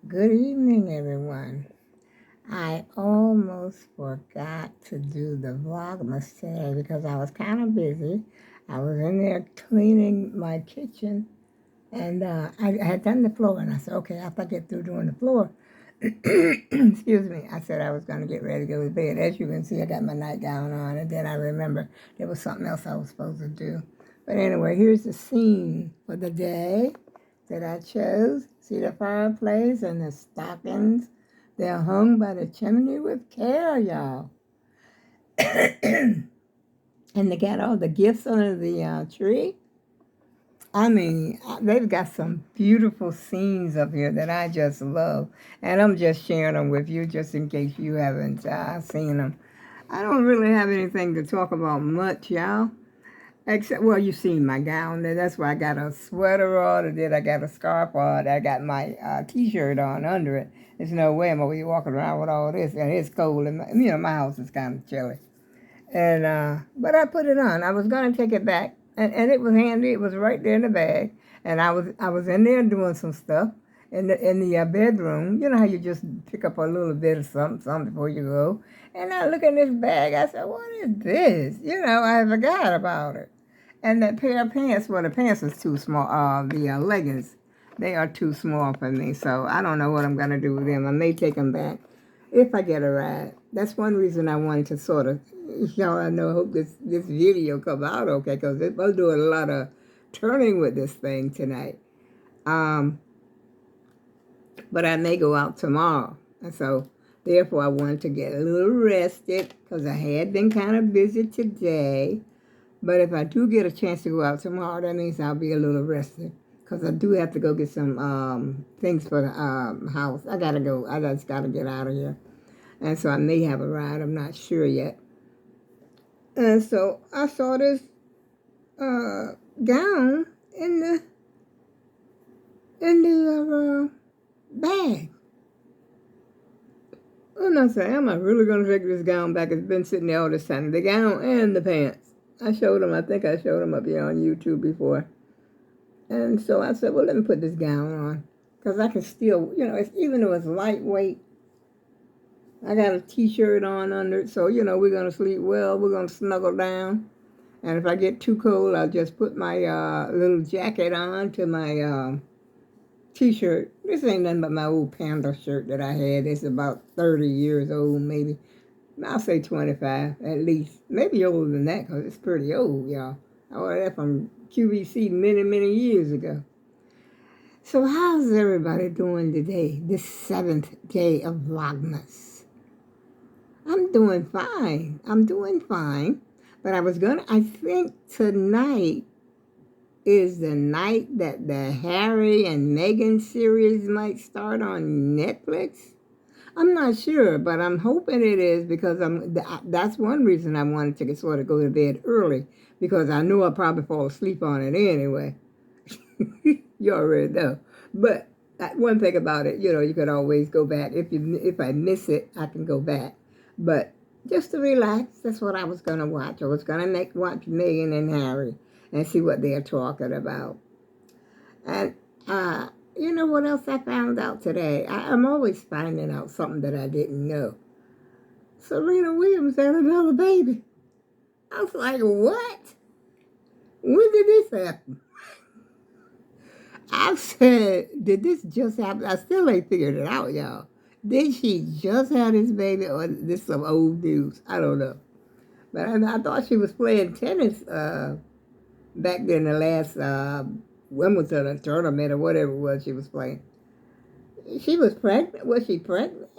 Good evening, everyone. I almost forgot to do the Vlogmas today because I was kind of busy. I was in there cleaning my kitchen and I had done the floor and I said, okay, after I get through doing the floor, excuse me, I said I was going to get ready to go to bed. As you can see, I got my nightgown on and then I remember there was something else I was supposed to do. But anyway, here's the scene for the day that I chose. See the fireplace and the stockings? They're hung by the chimney with care, y'all. And they got all the gifts under the tree. I mean, they've got some beautiful scenes up here that I just love. And I'm just sharing them with you just in case you haven't seen them. I don't really have anything to talk about much, y'all. Except, well, you seen my gown there. That's why I got a sweater on, and then I got a scarf on. I got my T-shirt on under it. There's no way I'm going to be walking around with all this, and it's cold. And my house is kind of chilly. And but I put it on. I was going to take it back, and it was handy. It was right there in the bag, and I was in there doing some stuff in the bedroom. You know how you just pick up a little bit of something before you go. And I look in this bag. I said, "What is this?" I forgot about it. And that pair of pants, well, the pants is too small. The leggings, they are too small for me. So I don't know what I'm going to do with them. I may take them back if I get a ride. That's one reason I wanted to sort of, y'all, I know, hope this video come out okay, because I'm doing a lot of turning with this thing tonight. But I may go out tomorrow. And so, therefore, I wanted to get a little rested because I had been kind of busy today. But if I do get a chance to go out tomorrow, that means I'll be a little rested because I do have to go get some things for the house. I got to go. I just got to get out of here. And so I may have a ride. I'm not sure yet. And so I saw this gown in the bag. And I said, am I really going to take this gown back? It's been sitting there all this time. The gown and the pants. I think I showed them up here on YouTube before. And so I said, well, let me put this gown on. Because I can still, even though it's lightweight, I got a T-shirt on under it. So, we're going to sleep well. We're going to snuggle down. And if I get too cold, I'll just put my little jacket on to my T-shirt. This ain't nothing but my old panda shirt that I had. It's about 30 years old, maybe. I'll say 25 at least. Maybe older than that because it's pretty old, y'all. I ordered that from QVC many, many years ago. So how's everybody doing today, this 7th day of Vlogmas? I'm doing fine. But I think tonight is the night that the Harry and Meghan series might start on Netflix. I'm not sure, but I'm hoping it is because that's one reason I wanted to sort of go to bed early because I knew I'd probably fall asleep on it anyway. You already know. But one thing about it, you could always go back. If I miss it, I can go back. But just to relax, that's what I was going to watch. I was going to watch Meghan and Harry and see what they're talking about. And you know what else I found out today? I'm always finding out something that I didn't know. Serena Williams had another baby. I was like, what? When did this happen? I said, did this just happen? I still ain't figured it out, y'all. Did she just have this baby or this some old news? I don't know. But I thought she was playing tennis back then, the last Wimbledon tournament or whatever it was she was playing. She was pregnant? Was she pregnant?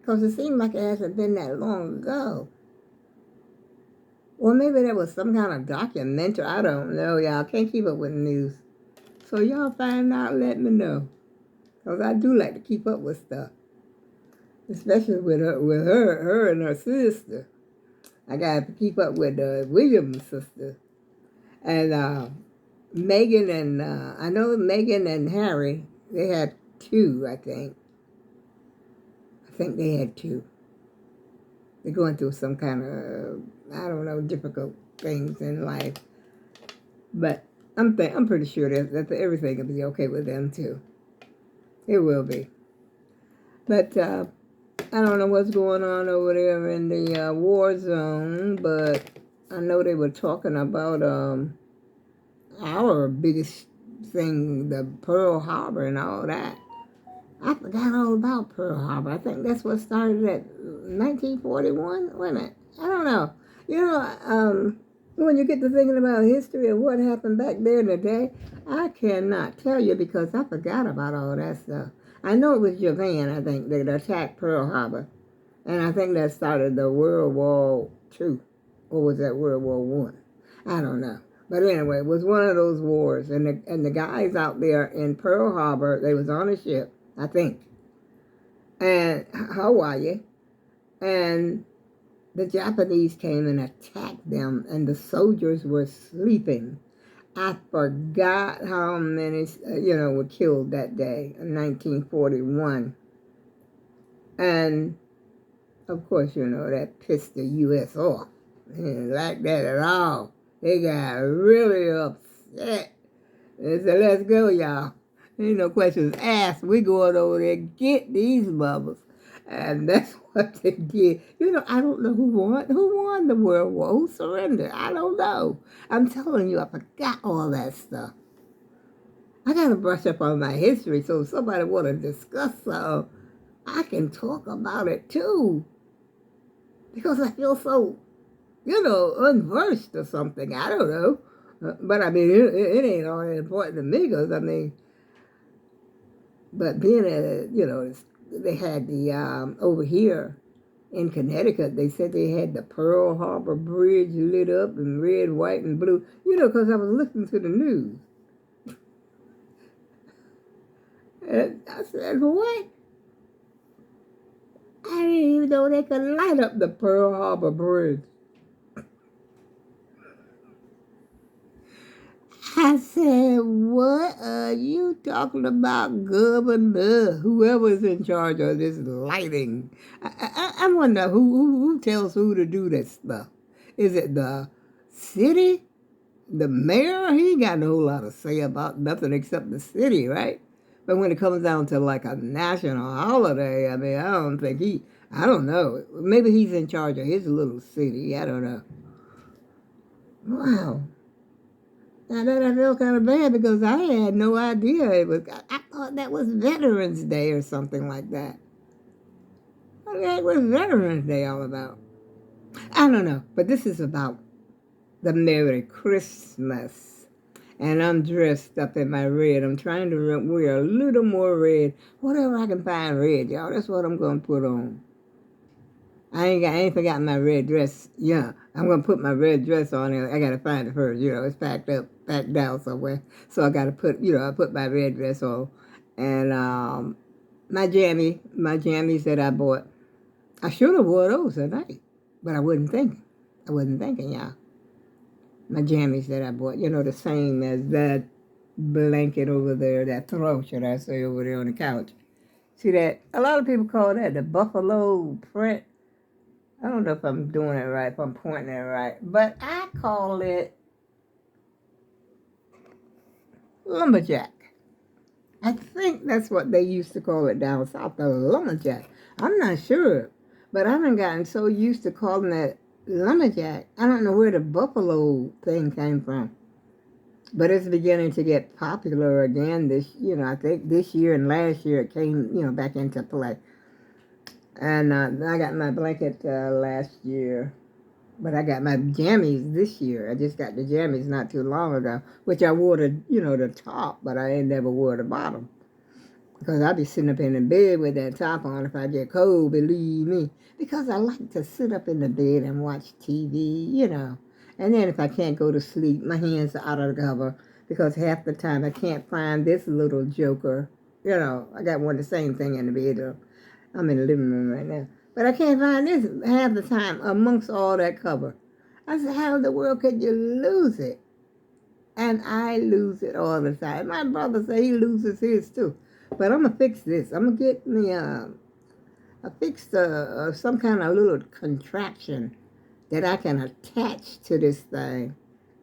Because it seemed like it hasn't been that long ago. Or maybe there was some kind of documentary. I don't know, y'all. Can't keep up with the news. So y'all find out, let me know. Because I do like to keep up with stuff. Especially with her and her sister. I got to keep up with the Williams sister. And Meghan and, I know Meghan and Harry, they had two, I think. I think they had two. They're going through some kind of, I don't know, difficult things in life. But I'm pretty sure that everything will be okay with them, too. It will be. But I don't know what's going on over there in the war zone, but I know they were talking about our biggest thing, the Pearl Harbor and all that. I forgot all about Pearl Harbor. I think that's what started at 1941. Wait a minute. I don't know. You know, when you get to thinking about history and what happened back there in the day, I cannot tell you because I forgot about all that stuff. I know it was Japan, I think, that attacked Pearl Harbor. And I think that started the World War II. Or was that World War One? I don't know. But anyway, it was one of those wars. And the guys out there in Pearl Harbor, they was on a ship, I think, and Hawaii. And the Japanese came and attacked them, and the soldiers were sleeping. I forgot how many, were killed that day in 1941. And of course, that pissed the U.S. off. They didn't like that at all. They got really upset. They said, let's go, y'all. Ain't no questions asked. We going over there get these bubbles. And that's what they did. I don't know who won. Who won the World War? Who surrendered? I don't know. I'm telling you, I forgot all that stuff. I got to brush up on my history, so if somebody want to discuss something, I can talk about it too. Because I feel so, unversed or something. I don't know. But I mean, it ain't all that important to me because, but being they had the, over here in Connecticut, they said they had the Pearl Harbor Bridge lit up in red, white, and blue, because I was listening to the news. And I said, what? I didn't even know they could light up the Pearl Harbor Bridge. I said, what are you talking about, Governor? Whoever's in charge of this lighting. I wonder who tells who to do that stuff. Is it the city? The mayor? He ain't got no whole lot to say about nothing except the city, right? But when it comes down to like a national holiday, I mean, I don't know. Maybe he's in charge of his little city. I don't know. Wow. Now that I feel kind of bad because I had no idea it was. I thought that was Veterans Day or something like that. What the heck was Veterans Day all about? I don't know, but this is about the Merry Christmas. And I'm dressed up in my red. I'm trying to wear a little more red. Whatever I can find red, y'all. That's what I'm going to put on. I ain't forgotten my red dress. Yeah, I'm going to put my red dress on and I got to find it first. It's packed up, packed down somewhere. So I got to put, I put my red dress on. And my jammies that I bought, I should have wore those tonight. But I wasn't thinking. Y'all. My jammies that I bought, the same as that blanket over there, that throw, should I say, over there on the couch. See that? A lot of people call that the buffalo print. I don't know if I'm doing it right, if I'm pointing it right, but I call it lumberjack. I think that's what they used to call it down south, the lumberjack. I'm not sure, but I haven't gotten so used to calling it lumberjack. I don't know where the buffalo thing came from, but it's beginning to get popular again. I think this year and last year it came, back into play. And I got my blanket last year, but I got my jammies this year. I just got the jammies not too long ago, which I wore the top, but I ain't never wore the bottom. Because I'll be sitting up in the bed with that top on if I get cold, believe me. Because I like to sit up in the bed and watch TV, And then if I can't go to sleep, my hands are out of the cover because half the time I can't find this little joker. I got one the same thing in the bedroom. I'm in the living room right now. But I can't find this half the time amongst all that cover. I said, how in the world could you lose it? And I lose it all the time. My brother said he loses his too. But I'm going to fix this. I'm going to get me some kind of little contraption that I can attach to this thing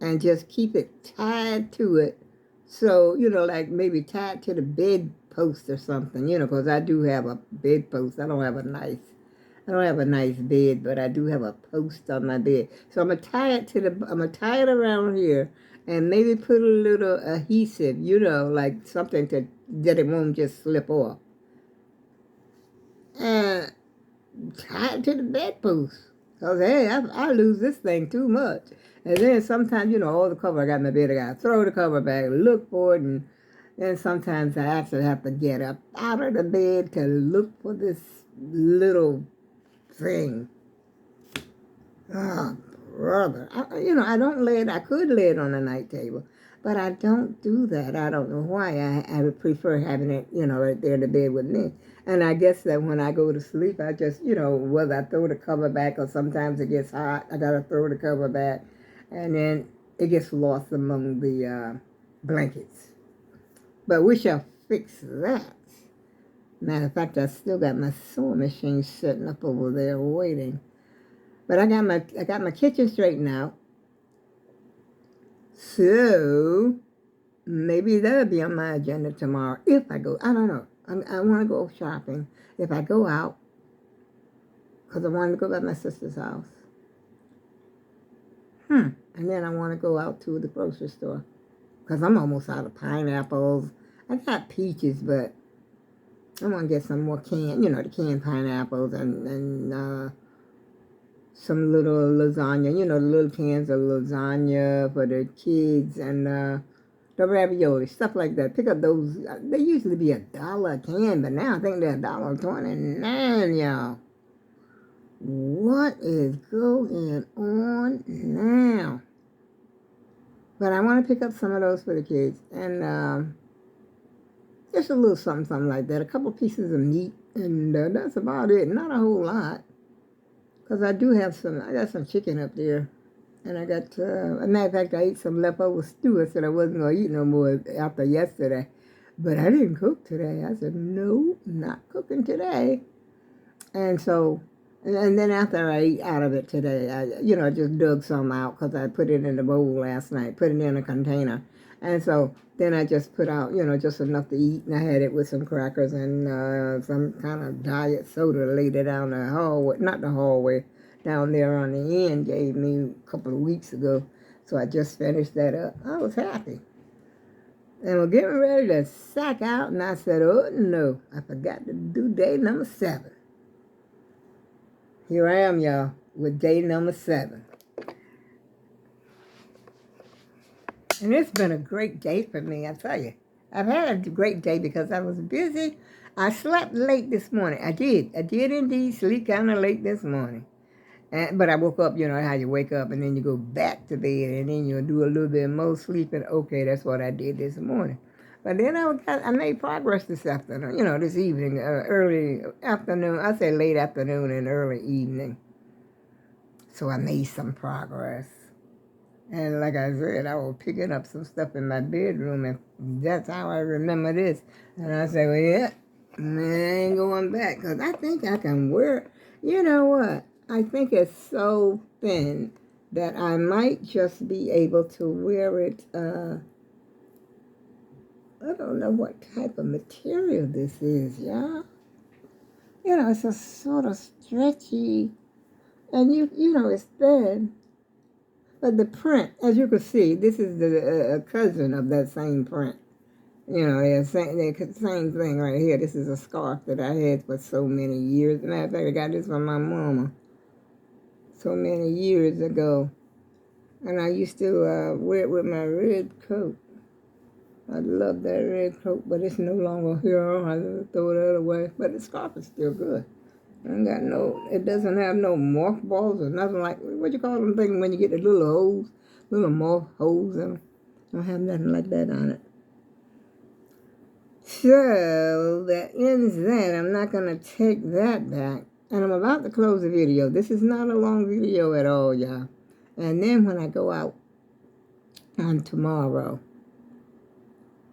and just keep it tied to it. So, like maybe tied to the bed post or something, you know, because I do have a bed post. I don't have a nice bed, but I do have a post on my bed. So I'm gonna tie it around here, and maybe put a little adhesive, you know, like something that it won't just slip off. And tie it to the bedpost. Because, hey, I lose this thing too much. And then sometimes, you know, all the cover I got in my bed, I got to throw the cover back, look for it, and then sometimes I actually have to get up out of the bed to look for this little thing. Oh, brother. I don't lay it, I could lay it on the night table, but I don't do that. I don't know why. I would prefer having it, you know, right there in the bed with me. And I guess that when I go to sleep, I just, you know, whether I throw the cover back or sometimes it gets hot, I got to throw the cover back. And then it gets lost among the blankets. But we shall fix that. Matter of fact, I still got my sewing machine sitting up over there waiting. But I got my kitchen straightened out. So maybe that'll be on my agenda tomorrow if I go. I don't know. I want to go shopping. If I go out, because I wanted to go by my sister's house. And then I want to go out to the grocery store, because I'm almost out of pineapples. I got peaches, but I want to get some more the canned pineapples and some little lasagna, the little cans of lasagna for the kids, and the ravioli, stuff like that. Pick up those. They usually be $1 a can, but now I think they're $1.29, y'all. What is going on now? But I want to pick up some of those for the kids, and just a little something like that. A couple pieces of meat, and that's about it. Not a whole lot. Because I got some chicken up there. And I got, as a matter of fact, I ate some leftover stew. I said I wasn't going to eat no more after yesterday. But I didn't cook today. I said, no, not cooking today. And so, and then after I ate out of it today, I just dug some out because I put it in the bowl last night, put it in a container. And so then I just put out, just enough to eat. And I had it with some crackers and some kind of diet soda later down the hallway, not the hallway, down there on the end, gave me a couple of weeks ago. So I just finished that up. I was happy. And we're getting ready to sack out. And I said, oh no, I forgot to do day number 7. Here I am, y'all, with day number 7. And it's been a great day for me, I tell you. I've had a great day because I was busy. I slept late this morning. I did indeed sleep kind of late this morning. But I woke up, how you wake up and then you go back to bed and then you do a little bit more sleeping. Okay, that's what I did this morning. But then I made progress this afternoon, this evening, early afternoon. I say late afternoon and early evening. So I made some progress. And like I said, I was picking up some stuff in my bedroom, and that's how I remember this. And I say, well, yeah, man, I ain't going back, because I think I can wear it. You know what? I think it's so thin that I might just be able to wear it. I don't know what type of material this is, y'all. It's a sort of stretchy, and it's thin. But the print, as you can see, this is the cousin of that same print. The same thing right here. This is a scarf that I had for so many years. Matter of fact, I got this from my mama so many years ago. And I used to wear it with my red coat. I love that red coat, but it's no longer here. I throw it away. But the scarf is still good. It doesn't have no mothballs or nothing like, what you call them things when you get the little holes, little moth holes in them. I don't have nothing like that on it. So that ends that. I'm not going to take that back. And I'm about to close the video. This is not a long video at all, y'all. And then when I go out on tomorrow,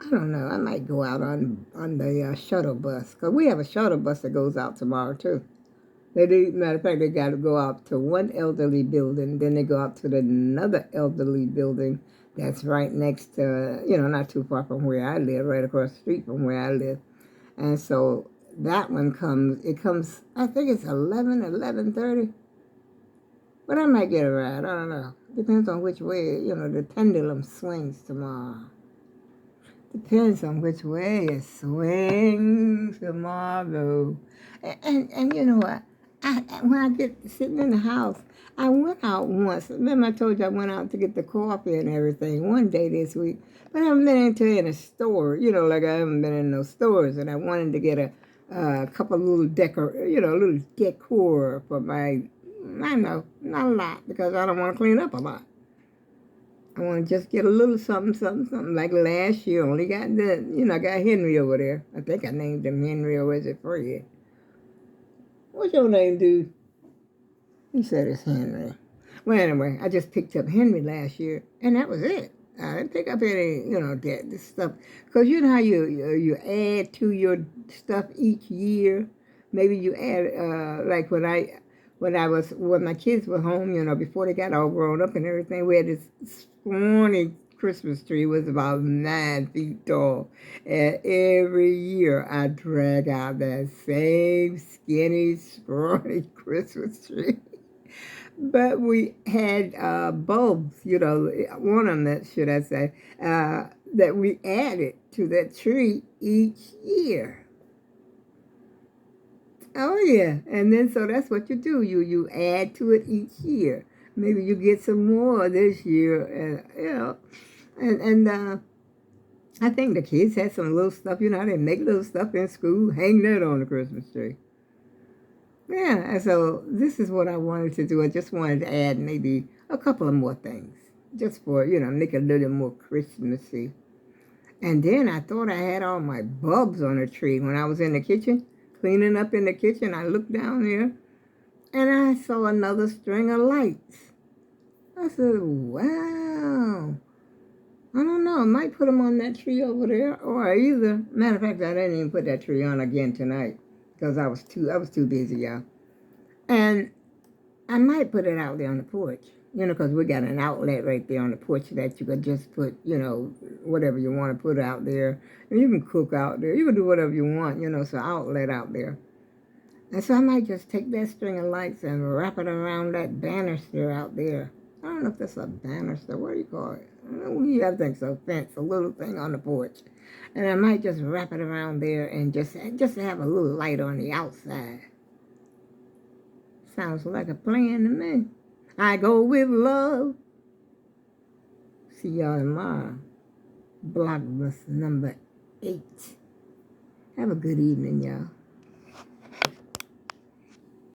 I don't know, I might go out on the shuttle bus. Because we have a shuttle bus that goes out tomorrow, too. Matter of fact, they got to go out to one elderly building, then they go out to another elderly building that's right next to, not too far from where I live, right across the street from where I live. And so that one comes, I think it's 11:30. But I might get it right. I don't know. Depends on which way, the pendulum swings tomorrow. Depends on which way it swings tomorrow. And you know what? When I get sitting in the house, I went out once. Remember I told you I went out to get the coffee and everything one day this week. But I haven't been in a store, like I haven't been in no stores. And I wanted to get a couple little little decor for my, I know, not a lot, because I don't want to clean up a lot. I want to just get a little something. Like last year, only got I got Henry over there. I think I named him Henry, or is it Fred? What's your name, dude? He said it's Henry. Well, anyway, I just picked up Henry last year, and that was it. I didn't pick up any, this stuff. Because you know how you add to your stuff each year? Maybe you add, like when my kids were home, before they got all grown up and everything, we had this scrawny Christmas tree. It was about 9 feet tall. And every year I drag out that same skinny, scrawny Christmas tree. But we had bulbs, ornaments, should I say, that we added to that tree each year. Oh, yeah. And then so that's what you do. You add to it each year. Maybe you get some more this year, and I think the kids had some little stuff, they make little stuff in school, hang that on the Christmas tree. Yeah, and so this is what I wanted to do. I just wanted to add maybe a couple of more things, just for, make it a little more Christmassy. And then I thought I had all my bulbs on the tree. When I was in the kitchen, cleaning up in the kitchen, I looked down there, and I saw another string of lights. I said, wow. I don't know. I might put them on that tree over there, or either. Matter of fact, I didn't even put that tree on again tonight because I was too busy, y'all. And I might put it out there on the porch, because we got an outlet right there on the porch that you could just put, whatever you want to put out there. And you can cook out there. You can do whatever you want, so outlet out there. And so I might just take that string of lights and wrap it around that banister out there. I don't know if that's a banister. What do you call it? I think so. Fence, a little thing on the porch. And I might just wrap it around there and just have a little light on the outside. Sounds like a plan to me. I go with love. See y'all tomorrow. Vlogmas number 8. Have a good evening, y'all.